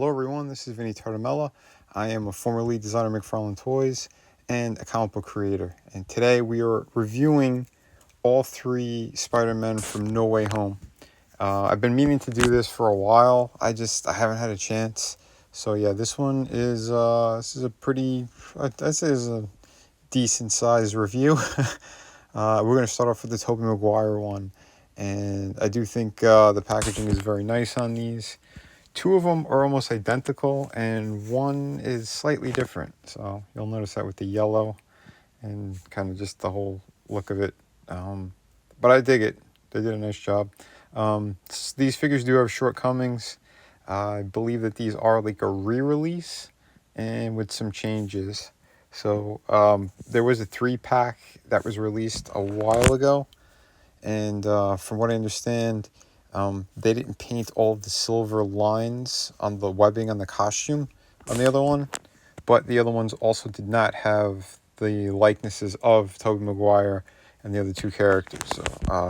Hello everyone, this is Vinnieart. I am a former lead designer at McFarlane Toys and a comic book creator. And today we are reviewing all three Spider-Men from No Way Home. I've been meaning to do this for a while. I haven't had a chance. So yeah, this one is this is a pretty, I'd say is a decent sized review. We're going to start off with the Toby Maguire one. And I do think the packaging is very nice on these. Two of them are almost identical, and one is slightly different. So you'll notice that with the yellow and kind of just the whole look of it. But I dig it. They did a nice job. These figures do have shortcomings. I believe that these are like a re-release and with some changes. So there was a 3-pack that was released a while ago. And from what I understand, they didn't paint all of the silver lines on the webbing on the costume on the other one. But the other ones also did not have the likenesses of Toby Maguire and the other two characters, so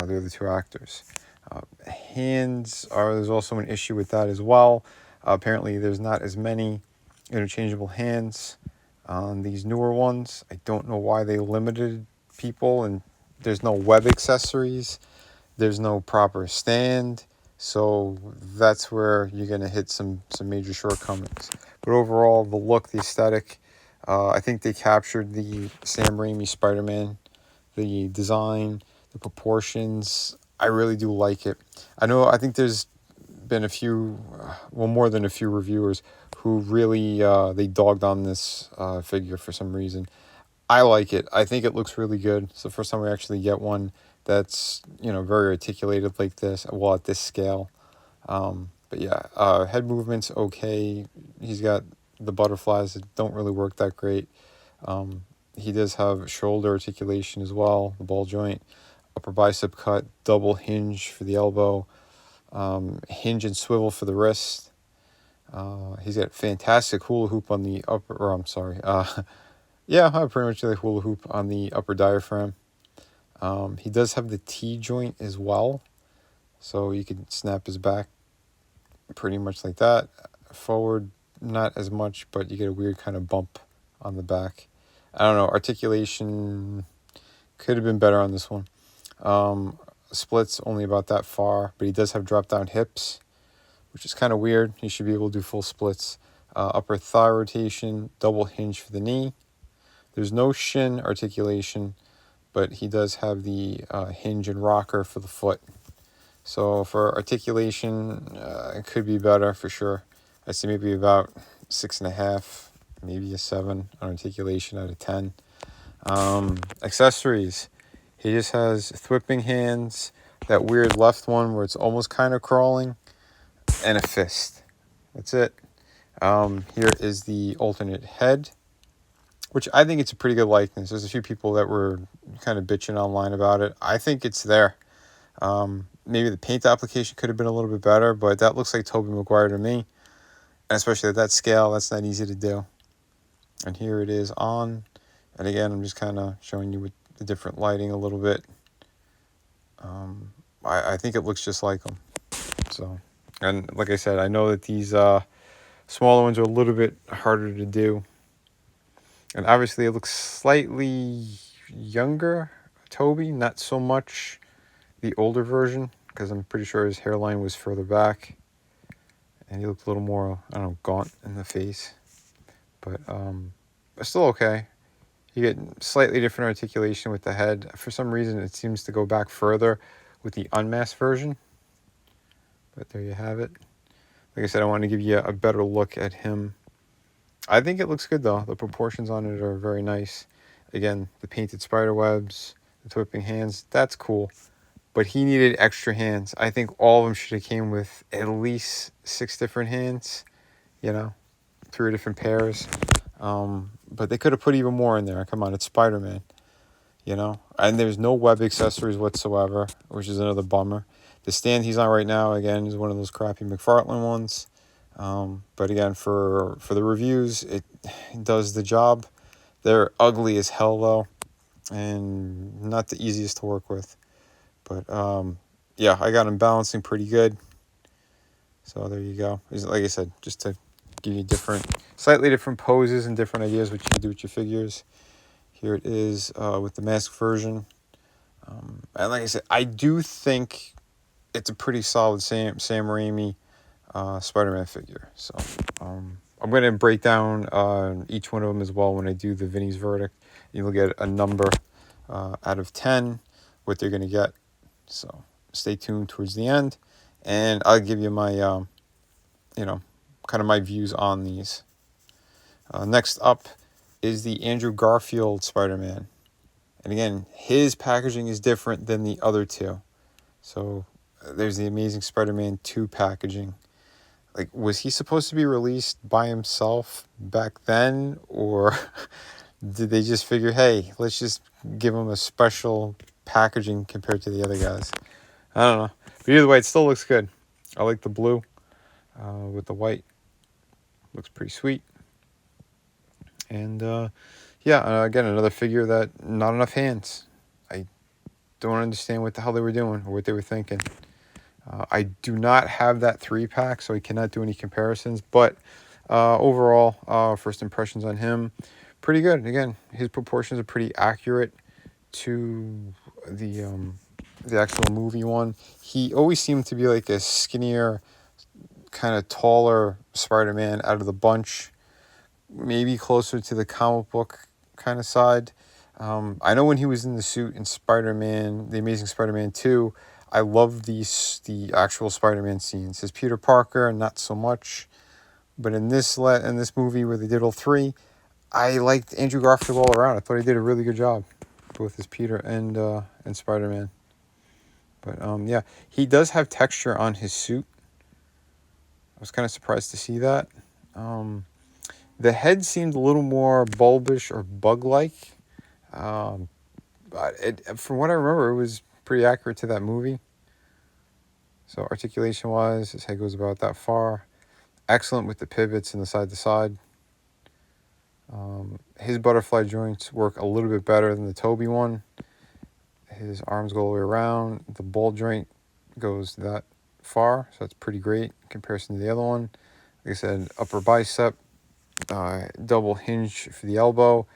the other two actors. There's also an issue with that as well. Apparently there's not as many interchangeable hands on these newer ones. I don't know why they limited people, and there's no web accessories. There's no proper stand. So that's where you're going to hit some major shortcomings. But overall, the look, the aesthetic, I think they captured the Sam Raimi Spider-Man, the design, the proportions. I really do like it. I think there's been more than a few reviewers who really, they dogged on this figure for some reason. I like it. I think it looks really good. It's the first time we actually get one that's, very articulated like this, well, at this scale. But yeah, head movement's okay. He's got the butterflies that don't really work that great. He does have shoulder articulation as well, the ball joint, upper bicep cut, double hinge for the elbow, hinge and swivel for the wrist. He's got fantastic hula hoop on the upper, or I'm sorry, yeah, I pretty much the hula hoop on the upper diaphragm. He does have the T-joint as well, so you can snap his back pretty much like that. Forward, not as much, but you get a weird kind of bump on the back. I don't know, articulation could have been better on this one. Splits only about that far, but he does have drop-down hips, which is kind of weird. He should be able to do full splits. Upper thigh rotation, double hinge for the knee. There's no shin articulation, but he does have the hinge and rocker for the foot. So for articulation, it could be better for sure. I'd say maybe about 6.5, maybe a 7 on articulation out of 10. Accessories. He just has thwipping hands, that weird left one where it's almost kind of crawling, and a fist. That's it. Here is the alternate head, which I think it's a pretty good likeness. There's a few people that were kind of bitching online about it. I think it's there. Maybe the paint application could have been a little bit better, but that looks like Toby Maguire to me. And especially at that scale, that's not easy to do. And here it is on. And again, I'm just kind of showing you with the different lighting a little bit. I think it looks just like them. So, and like I said, I know that these smaller ones are a little bit harder to do. And obviously it looks slightly younger, Toby, not so much the older version, because I'm pretty sure his hairline was further back. And he looked a little more, gaunt in the face. But still okay. You get slightly different articulation with the head. For some reason, it seems to go back further with the unmasked version. But there you have it. Like I said, I want to give you a better look at him. I think it looks good, though. The proportions on it are very nice. Again, the painted spider webs, the whipping hands, that's cool. But he needed extra hands. I think all of them should have came with at least 6 different hands. 3 different pairs. But they could have put even more in there. Come on, it's Spider-Man. And there's no web accessories whatsoever, which is another bummer. The stand he's on right now, again, is one of those crappy McFarlane ones. But again, for the reviews, it does the job. They're ugly as hell, though, and not the easiest to work with. But, yeah, I got him balancing pretty good. So there you go. Like I said, just to give you slightly different poses and different ideas what you can do with your figures. Here it is with the mask version. And like I said, I do think it's a pretty solid Sam Raimi Spider-Man figure. So I'm going to break down each one of them as well when I do the Vinnie's verdict. You'll get a number out of 10, what they're going to get. So stay tuned towards the end, and I'll give you my, kind of my views on these. Next up is the Andrew Garfield Spider-Man. And again, his packaging is different than the other two. So there's the Amazing Spider-Man 2 packaging. Like, was he supposed to be released by himself back then? Or did they just figure, hey, let's just give him a special packaging compared to the other guys? I don't know. But either way, it still looks good. I like the blue with the white. Looks pretty sweet. And again, another figure that not enough hands. I don't understand what the hell they were doing or what they were thinking. I do not have that 3-pack, so I cannot do any comparisons. But overall, first impressions on him, pretty good. Again, his proportions are pretty accurate to the actual movie one. He always seemed to be like a skinnier, kind of taller Spider-Man out of the bunch. Maybe closer to the comic book kind of side. I know when he was in the suit in Spider-Man, The Amazing Spider-Man 2, I love the actual Spider-Man scenes. His Peter Parker, not so much. But in this movie where they did all three, I liked Andrew Garfield all around. I thought he did a really good job, both as Peter and Spider-Man. But he does have texture on his suit. I was kind of surprised to see that. The head seemed a little more bulbish or bug-like. But from what I remember, it was pretty accurate to that movie. So articulation-wise, his head goes about that far. Excellent with the pivots and the side-to-side. His butterfly joints work a little bit better than the Toby one. His arms go all the way around. The ball joint goes that far, so that's pretty great in comparison to the other one. Like I said, upper bicep, double hinge for the elbow,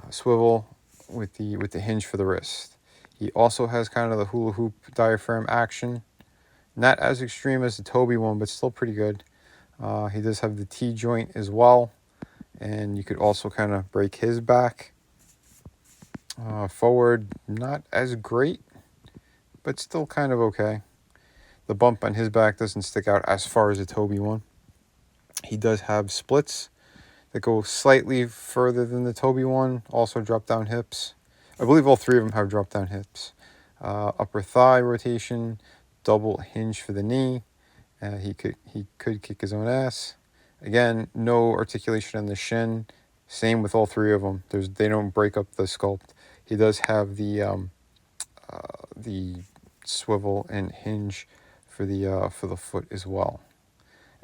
swivel with the hinge for the wrist. He also has kind of the hula hoop diaphragm action. Not as extreme as the Toby one, but still pretty good. He does have the T joint as well, and you could also kind of break his back. Forward, not as great, but still kind of okay. The bump on his back doesn't stick out as far as the Toby one. He does have splits that go slightly further than the Toby one. Also drop down hips. I believe all three of them have drop down hips. Upper thigh rotation, double hinge for the knee. He could kick his own ass. Again, no articulation on the shin. Same with all three of them. They don't break up the sculpt. He does have the swivel and hinge for the foot as well.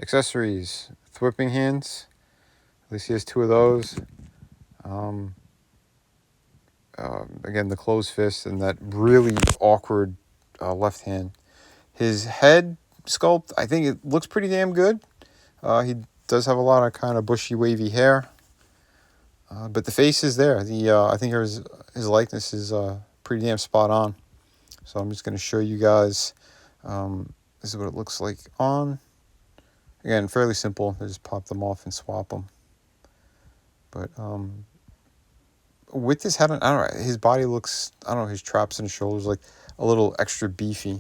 Accessories: whipping hands. At least he has 2 of those. Again, the closed fist and that really awkward left hand. His head sculpt, I think it looks pretty damn good. He does have a lot of kind of bushy, wavy hair. But the face is there. I think his likeness is pretty damn spot on. So I'm just going to show you guys. This is what it looks like on. Again, fairly simple. They just pop them off and swap them. But with his head on, I don't know, his body looks, I don't know, his traps and shoulders like a little extra beefy.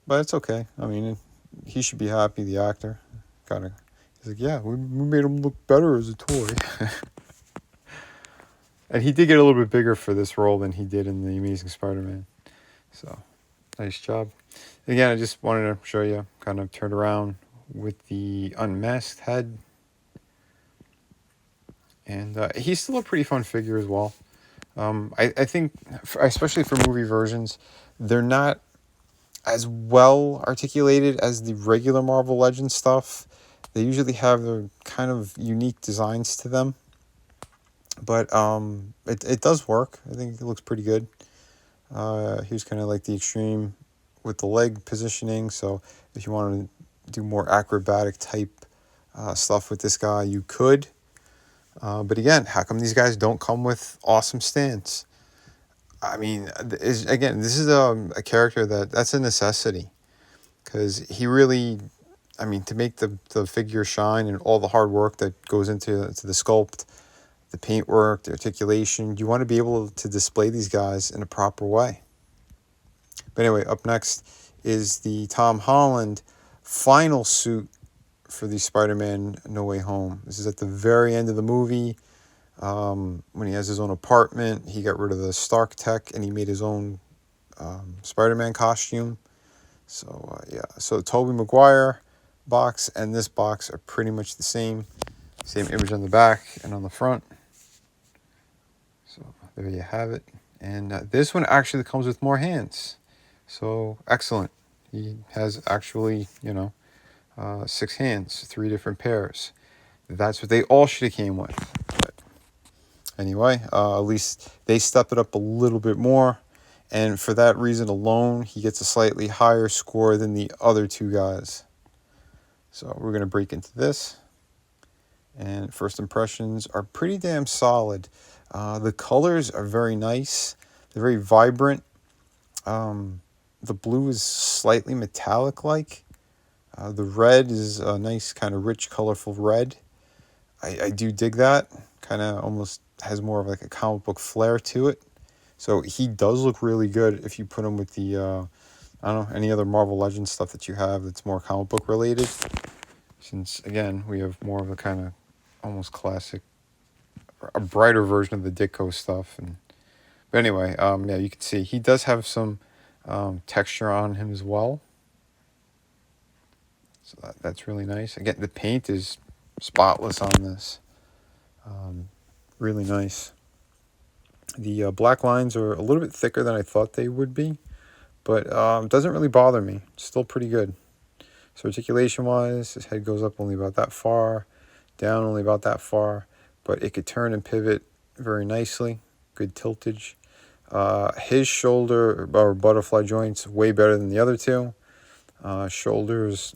But it's okay. I mean, he should be happy, the actor. He's like, yeah, we made him look better as a toy. And he did get a little bit bigger for this role than he did in The Amazing Spider-Man. So, nice job. Again, I just wanted to show you, kind of turned around with the unmasked head. And he's still a pretty fun figure as well. I think, especially for movie versions, they're not as well articulated as the regular Marvel Legends stuff. They usually have their kind of unique designs to them. But it does work. I think it looks pretty good. Here's kind of like the extreme with the leg positioning. So if you want to do more acrobatic type stuff with this guy, you could. But again, how come these guys don't come with awesome stands? I mean, again, this is a character that's a necessity. Because he really, I mean, to make the figure shine and all the hard work that goes into the sculpt, the paintwork, the articulation, you want to be able to display these guys in a proper way. But anyway, up next is the Tom Holland final suit for the Spider-Man No Way Home. This is at the very end of the movie. When he has his own apartment, he got rid of the Stark tech and he made his own Spider-Man costume. So yeah, so Toby Maguire box and this box are pretty much the same. Same image on the back and on the front. So there you have it. And this one actually comes with more hands. So excellent. He has actually, 6 hands, 3 different pairs. That's what they all should have came with. But anyway, at least they stepped it up a little bit more. And for that reason alone, he gets a slightly higher score than the other 2 guys. So we're going to break into this. And first impressions are pretty damn solid. The colors are very nice. They're very vibrant. The blue is slightly metallic-like. The red is a nice kind of rich, colorful red. I do dig that. Kind of almost has more of like a comic book flair to it. So he does look really good if you put him with the, I don't know, any other Marvel Legends stuff that you have that's more comic book related. Since, again, we have more of a kind of almost classic, a brighter version of the Ditko stuff. But anyway, yeah, you can see he does have some texture on him as well. So that's really nice. Again, the paint is spotless on this. Really nice. The black lines are a little bit thicker than I thought they would be, but doesn't really bother me. It's still pretty good. So articulation-wise, his head goes up only about that far, down only about that far, but it could turn and pivot very nicely. Good tiltage. His shoulder or butterfly joints way better than the other 2. Shoulders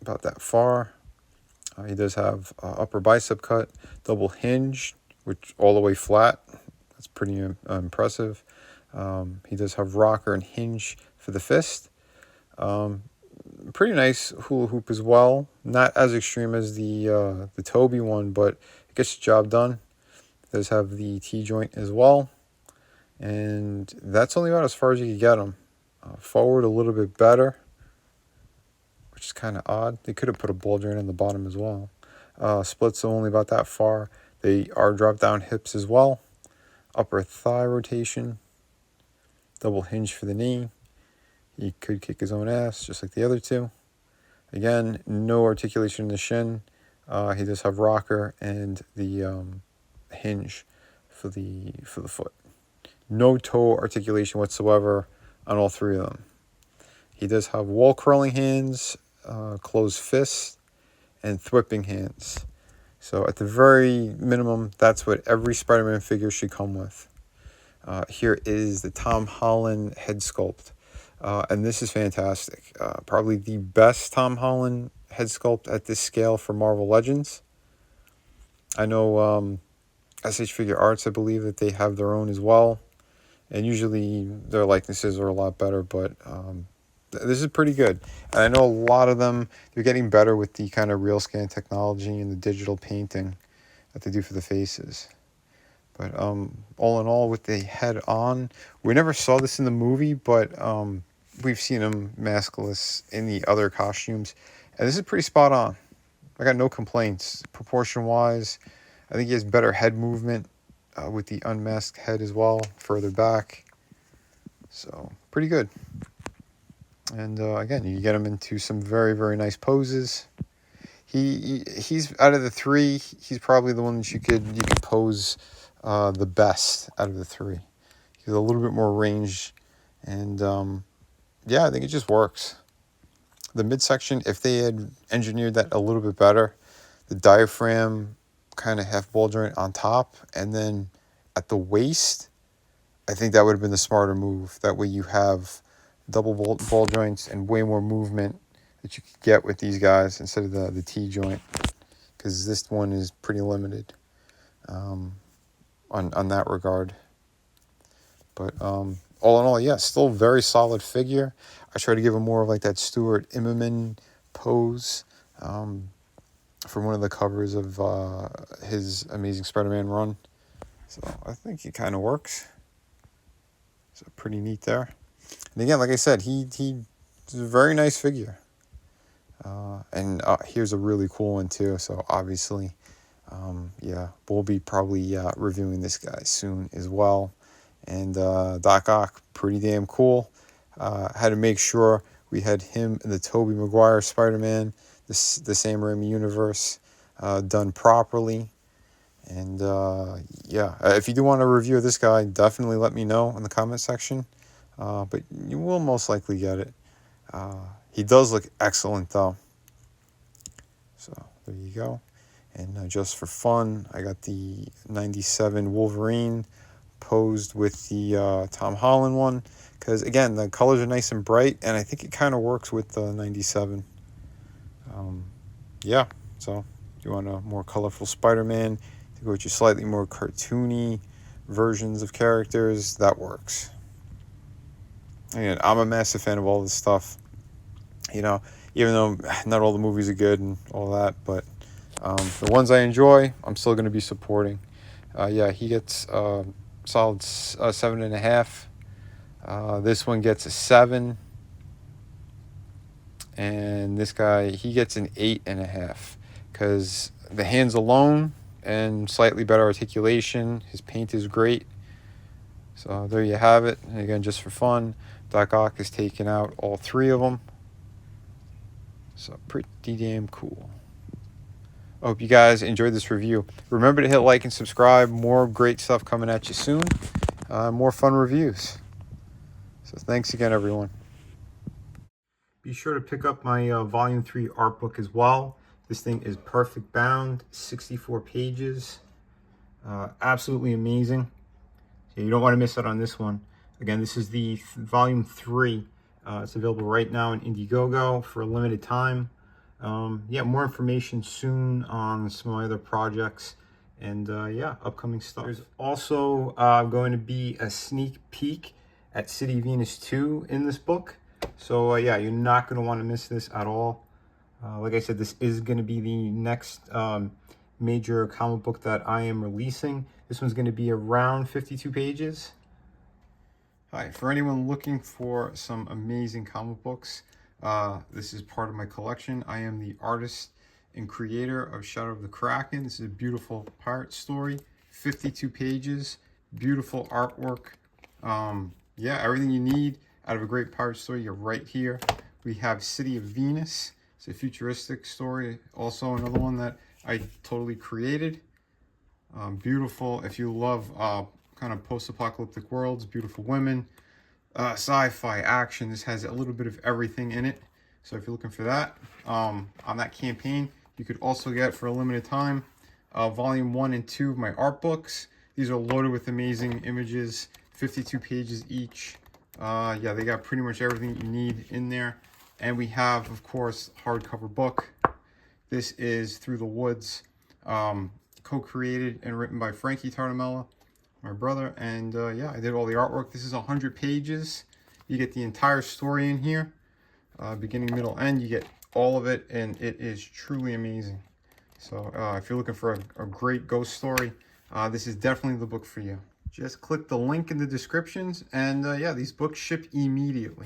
about that far. He does have upper bicep cut, double hinge, which all the way flat. That's pretty impressive. He does have rocker and hinge for the fist. Pretty nice hula hoop as well. Not as extreme as the Toby one, but it gets the job done. It does have the T-joint as well. And that's only about as far as you can get them. Forward a little bit better, which is kind of odd. They could have put a ball joint on the bottom as well. Splits are only about that far. They are drop down hips as well. Upper thigh rotation. Double hinge for the knee. He could kick his own ass, just like the other 2. Again, no articulation in the shin. He does have rocker and the hinge for the foot. No toe articulation whatsoever on all 3 of them. He does have wall curling hands, closed fists, and thwipping hands. So at the very minimum, that's what every Spider-Man figure should come with. Here is the Tom Holland head sculpt. And this is fantastic. Probably the best Tom Holland head sculpt at this scale for Marvel Legends. I know SH Figure Arts, I believe that they have their own as well. And usually their likenesses are a lot better, but this is pretty good. And I know a lot of them, they're getting better with the kind of real scan technology and the digital painting that they do for the faces. But all in all, with the head on, we never saw this in the movie, but we've seen him maskless in the other costumes. And this is pretty spot on. I got no complaints. Proportion-wise, I think he has better head movement with the unmasked head as well, further back. So, pretty good. And again, you get him into some very, very nice poses. He's out of the 3, he's probably the one that you could pose the best out of the 3. He's a little bit more range, and yeah, I think it just works. The midsection, if they had engineered that a little bit better, the diaphragm kind of half ball joint on top, and then at the waist, I think that would have been the smarter move. That way you have double ball joints and way more movement that you could get with these guys instead of the T joint. because this one is pretty limited on that regard. But all in all, yeah, still very solid figure. I try to give him more of like that Stuart Immonen pose from one of the covers of his Amazing Spider-Man run. So I think it kind of works. So pretty neat there. And again, like I said, he's a very nice figure. And here's a really cool one too. So obviously, yeah, we'll be probably reviewing this guy soon as well. And Doc Ock, pretty damn cool. Had to make sure we had him and the Toby Maguire Spider-Man, the Sam Raimi universe, done properly. And yeah, if you do want a review of this guy, definitely let me know in the comment section. But you will most likely get it. He does look excellent though. So there you go. And just for fun, I got the 97 Wolverine posed with the Tom Holland one. Because again, the colors are nice and bright, and I think it kind of works with the 97. Yeah, so if you want a more colorful Spider-Man, to go with your slightly more cartoony versions of characters, that works. Again, I'm a massive fan of all this stuff. You know, even though not all the movies are good and all that, but the ones I enjoy, I'm still going to be supporting. Yeah, he gets solid 7.5. This one gets a 7. And this guy, he gets an 8.5. Because the hands alone and slightly better articulation. His paint is great. So there you have it. And again, just for fun, Doc Ock has taken out all 3 of them. So pretty damn cool. I hope you guys enjoyed this review. Remember to hit like and subscribe. More great stuff coming at you soon. More fun reviews. So thanks again, everyone. Be sure to pick up my Volume 3 art book as well. This thing is perfect bound, 64 pages. Absolutely amazing. So you don't want to miss out on this one. Again, this is the Volume 3. It's available right now in Indiegogo for a limited time. Yeah, more information soon on some of my other projects and yeah, upcoming stuff. There's also going to be a sneak peek at City Venus 2 in this book. So yeah, you're not going to want to miss this at all. Like I said, this is going to be the next major comic book that I am releasing. This one's going to be around 52 pages. Hi, for anyone looking for some amazing comic books, this is part of my collection. I am the artist and creator of Shadow of the Kraken. This is a beautiful pirate story, 52 pages, beautiful artwork. Yeah, everything you need out of a great pirate story, you're right here. We have City of Venus. It's a futuristic story. Also another one that I totally created. Beautiful. If you love kind of post-apocalyptic worlds, beautiful women, sci-fi, action. This has a little bit of everything in it. So if you're looking for that, on that campaign, you could also get, for a limited time, Volume 1 and 2 of my art books. These are loaded with amazing images, 52 pages each. Yeah, they got pretty much everything you need in there. And we have, of course, hardcover book. This is Through the Woods, co-created and written by Frankie Tartamella, my brother. And yeah, I did all the artwork. This is 100 pages. You get the entire story in here, beginning, middle, end. You get all of it, and it is truly amazing. So if you're looking for a great ghost story, this is definitely the book for you. Just click the link in the descriptions, and yeah, these books ship immediately.